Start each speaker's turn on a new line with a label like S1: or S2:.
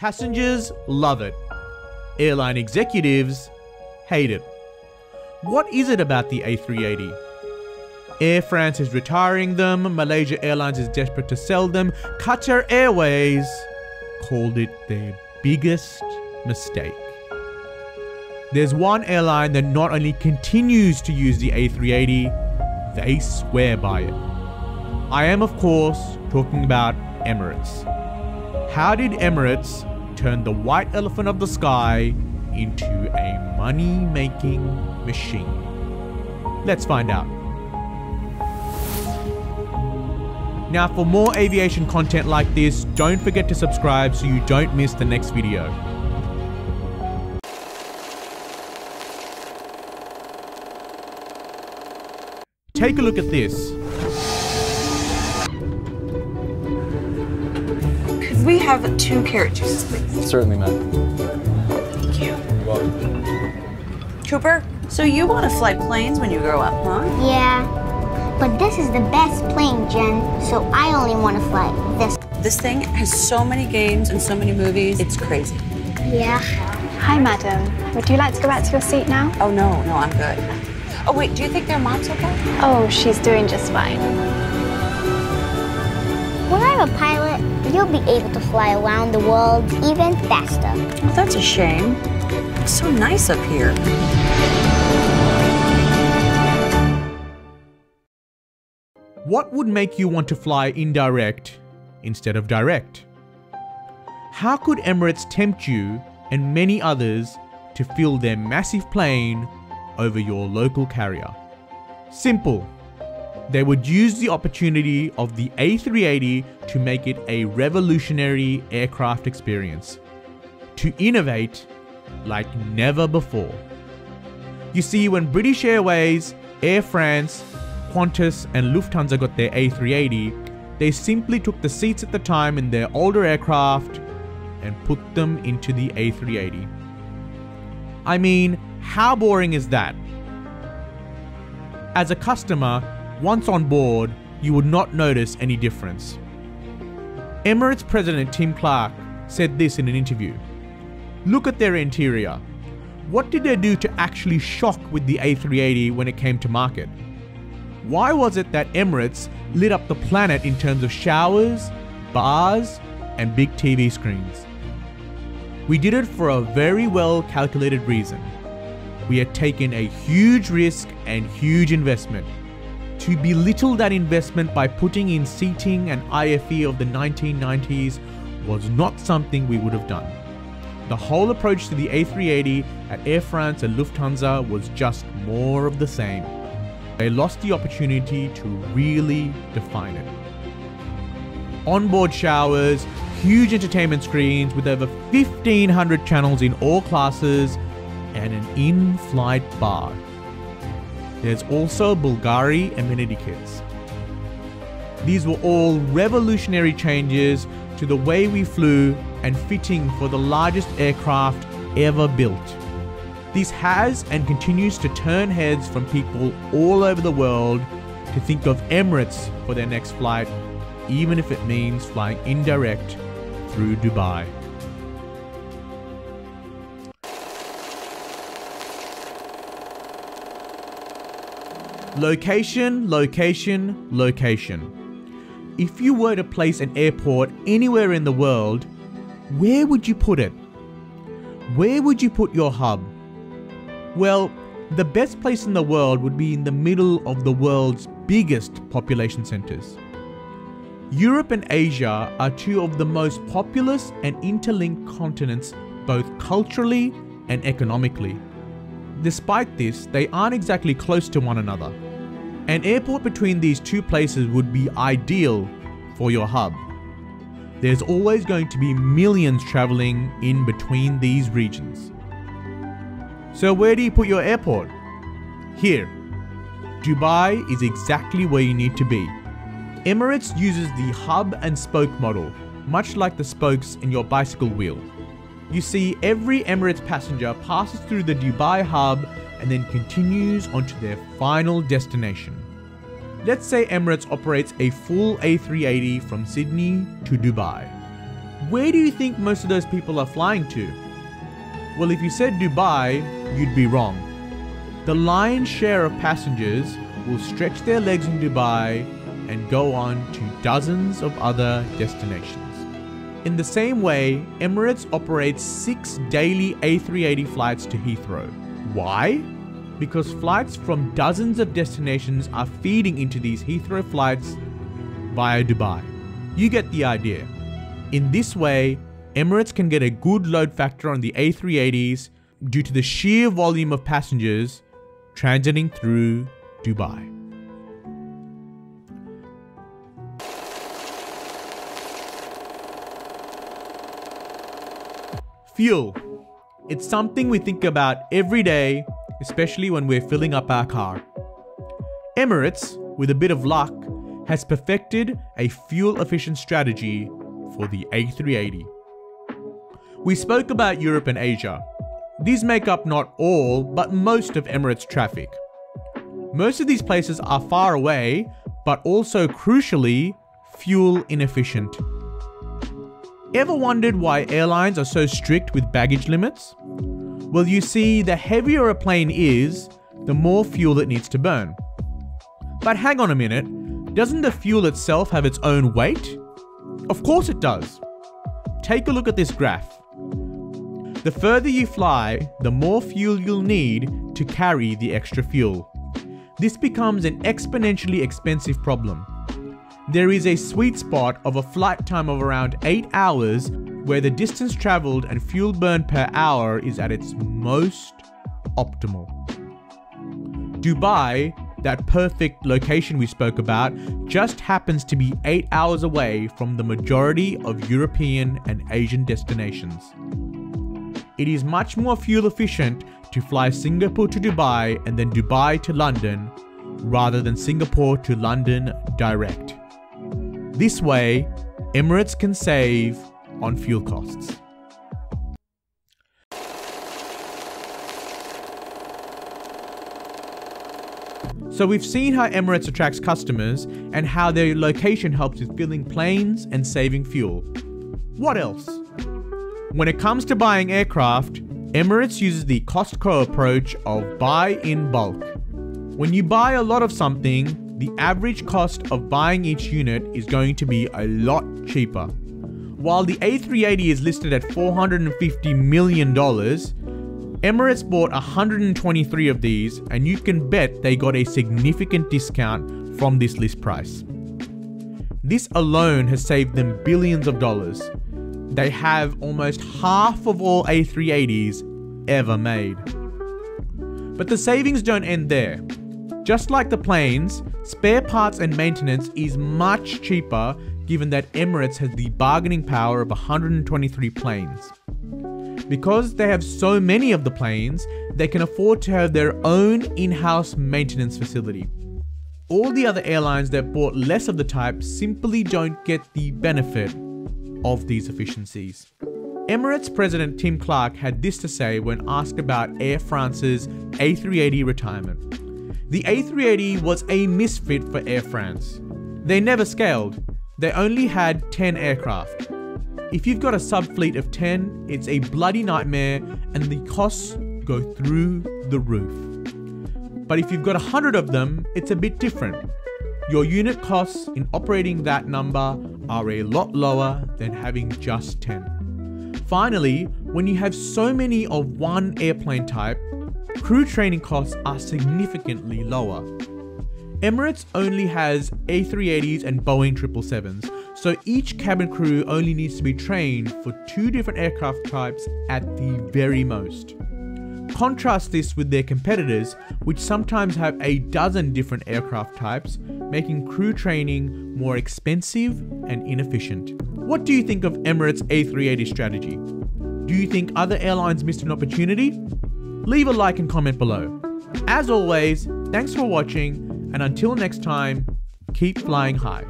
S1: Passengers love it. Airline executives hate it. What is it about the A380? Air France is retiring them, Malaysia Airlines is desperate to sell them, Qatar Airways called it their biggest mistake. There's one airline that not only continues to use the A380, they swear by it. I am, of course, talking about Emirates. How did Emirates turn the white elephant of the sky into a money-making machine? Let's find out. Now, for more aviation content like this, don't forget to subscribe so you don't miss the next video. Take a look at this.
S2: Could we have 2 carrot juices, please?
S3: Certainly, ma'am.
S2: Thank you.
S3: You're welcome.
S2: Cooper, so you want to fly planes when you grow up, huh?
S4: Yeah, but this is the best plane, Jen, so I only want to fly this.
S2: This thing has so many games and so many movies, it's crazy.
S4: Yeah.
S5: Hi, madam. Would you like to go back to your seat now?
S2: Oh, no, I'm good. Oh, wait, do you think their mom's okay?
S5: Oh, she's doing just fine.
S4: When I'm a pilot, you'll be able to fly around the world even faster.
S2: Well, that's a shame. It's so nice up here.
S1: What would make you want to fly indirect instead of direct? How could Emirates tempt you and many others to fill their massive plane over your local carrier? Simple. They would use the opportunity of the A380 to make it a revolutionary aircraft experience, to innovate like never before. You see, when British Airways, Air France, Qantas and Lufthansa got their A380, they simply took the seats at the time in their older aircraft and put them into the A380. I mean, how boring is that? As a customer, once on board, you would not notice any difference. Emirates President Tim Clark said this in an interview. Look at their interior. What did they do to actually shock with the A380 when it came to market? Why was it that Emirates lit up the planet in terms of showers, bars, and big TV screens? We did it for a very well calculated reason. We had taken a huge risk and huge investment. To belittle that investment by putting in seating and IFE of the 1990s was not something we would have done. The whole approach to the A380 at Air France and Lufthansa was just more of the same. They lost the opportunity to really define it. Onboard showers, huge entertainment screens with over 1,500 channels in all classes, and an in-flight bar. There's also Bulgari amenity kits. These were all revolutionary changes to the way we flew and fitting for the largest aircraft ever built. This has and continues to turn heads from people all over the world to think of Emirates for their next flight, even if it means flying indirect through Dubai. Location, location, location. If you were to place an airport anywhere in the world, where would you put it? Where would you put your hub? Well, the best place in the world would be in the middle of the world's biggest population centers. Europe and Asia are two of the most populous and interlinked continents both culturally and economically. Despite this, they aren't exactly close to one another. An airport between these two places would be ideal for your hub. There's always going to be millions traveling in between these regions. So where do you put your airport? Here. Dubai is exactly where you need to be. Emirates uses the hub and spoke model, much like the spokes in your bicycle wheel. You see, every Emirates passenger passes through the Dubai hub and then continues onto their final destination. Let's say Emirates operates a full A380 from Sydney to Dubai. Where do you think most of those people are flying to? Well, if you said Dubai, you'd be wrong. The lion's share of passengers will stretch their legs in Dubai and go on to dozens of other destinations. In the same way, Emirates operates 6 daily A380 flights to Heathrow. Why? Because flights from dozens of destinations are feeding into these Heathrow flights via Dubai. You get the idea. In this way, Emirates can get a good load factor on the A380s due to the sheer volume of passengers transiting through Dubai. Fuel. It's something we think about every day, especially when we're filling up our car. Emirates, with a bit of luck, has perfected a fuel-efficient strategy for the A380. We spoke about Europe and Asia. These make up not all, but most of Emirates' traffic. Most of these places are far away, but also crucially, fuel inefficient. Ever wondered why airlines are so strict with baggage limits? Well, you see, the heavier a plane is, the more fuel it needs to burn. But hang on a minute, doesn't the fuel itself have its own weight? Of course it does. Take a look at this graph. The further you fly, the more fuel you'll need to carry the extra fuel. This becomes an exponentially expensive problem. There is a sweet spot of a flight time of around 8 hours where the distance traveled and fuel burn per hour is at its most optimal. Dubai, that perfect location we spoke about, just happens to be 8 hours away from the majority of European and Asian destinations. It is much more fuel efficient to fly Singapore to Dubai and then Dubai to London, rather than Singapore to London direct. This way, Emirates can save on fuel costs. So we've seen how Emirates attracts customers and how their location helps with filling planes and saving fuel. What else? When it comes to buying aircraft, Emirates uses the Costco approach of buy in bulk. When you buy a lot of something, the average cost of buying each unit is going to be a lot cheaper. While the A380 is listed at $450 million, Emirates bought 123 of these, and you can bet they got a significant discount from this list price. This alone has saved them billions of dollars. They have almost half of all A380s ever made. But the savings don't end there. Just like the planes, spare parts and maintenance is much cheaper given that Emirates has the bargaining power of 123 planes. Because they have so many of the planes, they can afford to have their own in-house maintenance facility. All the other airlines that bought less of the type simply don't get the benefit of these efficiencies. Emirates President Tim Clark had this to say when asked about Air France's A380 retirement. The A380 was a misfit for Air France. They never scaled. They only had 10 aircraft. If you've got a sub-fleet of 10, it's a bloody nightmare and the costs go through the roof. But if you've got 100 of them, it's a bit different. Your unit costs in operating that number are a lot lower than having just 10. Finally, when you have so many of one airplane type, crew training costs are significantly lower. Emirates only has A380s and Boeing 777s, so each cabin crew only needs to be trained for 2 different aircraft types at the very most. Contrast this with their competitors, which sometimes have a dozen different aircraft types, making crew training more expensive and inefficient. What do you think of Emirates' A380 strategy? Do you think other airlines missed an opportunity? Leave a like and comment below. As always, thanks for watching, and until next time, keep flying high.